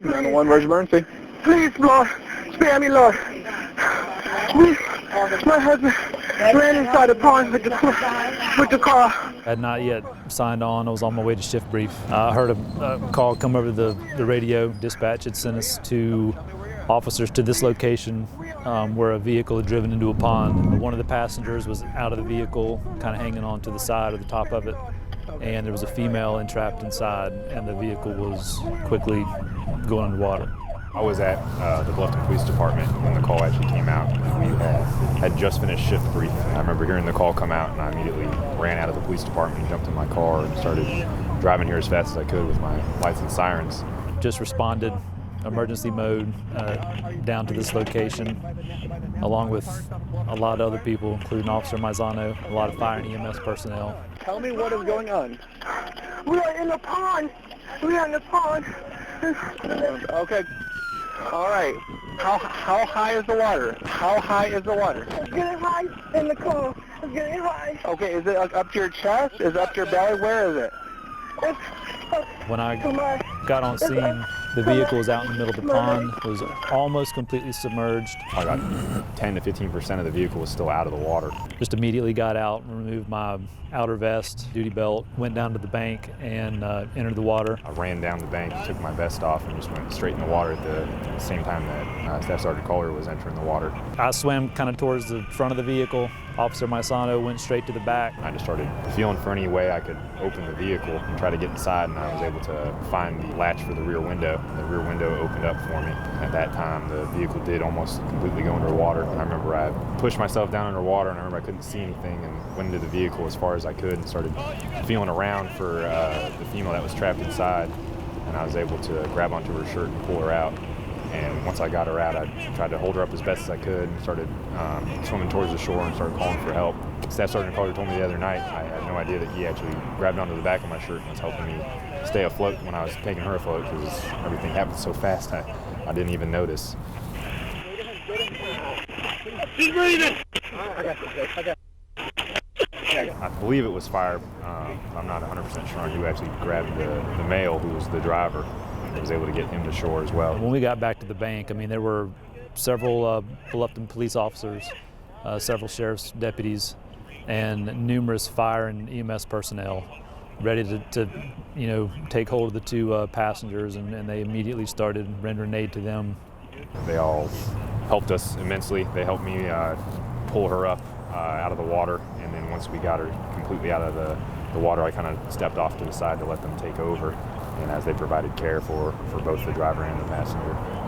911, where's your emergency? Please, Lord, spare me, Lord. My husband ran inside the pond with the car. I had not yet signed on. I was on my way to shift brief. I heard a call come over the radio. Dispatch had sent us two officers to this location where a vehicle had driven into a pond. One of the passengers was out of the vehicle, kind of hanging on to the side or the top of it, and there was a female entrapped inside, and the vehicle was quickly going underwater. I was at the Bluffton Police Department when the call actually came out. We had just finished shift brief. I remember hearing the call come out, and I immediately ran out of the police department and jumped in my car and started driving here as fast as I could with my lights and sirens. Just responded, emergency mode, down to this location, along with a lot of other people, including Officer Maizano, a lot of fire and EMS personnel. Tell me what is going on. We are in the pond. We are in the pond. Okay. All right. How high is the water? How high is the water? It's getting high in the car. It's getting high. Okay, is it up to your chest? Is it up to your belly? Where is it? When I got on scene, the vehicle was out in the middle of the pond, was almost completely submerged. About 10 to 15% of the vehicle was still out of the water. Just immediately got out and removed my outer vest, duty belt, went down to the bank and entered the water. I ran down the bank, took my vest off, and just went straight in the water at the same time that Staff Sergeant Kohler was entering the water. I swam kind of towards the front of the vehicle. Officer Maizano went straight to the back. I just started feeling for any way I could open the vehicle and try to get inside, and I was able to find the latch for the rear window. The rear window opened up for me. At that time, the vehicle did almost completely go underwater. I remember I pushed myself down underwater, and I remember I couldn't see anything, and went into the vehicle as far as I could and started feeling around for the female that was trapped inside, and I was able to grab onto her shirt and pull her out. And once I got her out, I tried to hold her up as best as I could and started swimming towards the shore and started calling for help. Staff Sergeant Kohler told me the other night, I had no idea that he actually grabbed onto the back of my shirt and was helping me stay afloat when I was taking her afloat, because everything happened so fast I didn't even notice. She's breathing. I believe it was fire. I'm not 100% sure on who actually grabbed the male, who was the driver. I was able to get him to shore as well. When we got back to the bank, I mean, there were several Bluffton police officers, several sheriff's deputies, and numerous fire and EMS personnel ready to take hold of the two passengers, and they immediately started rendering aid to them. They all helped us immensely. They helped me pull her up out of the water, and then once we got her completely out of the water, I kind of stepped off to the side to let them take over, and as they provided care for both the driver and the passenger.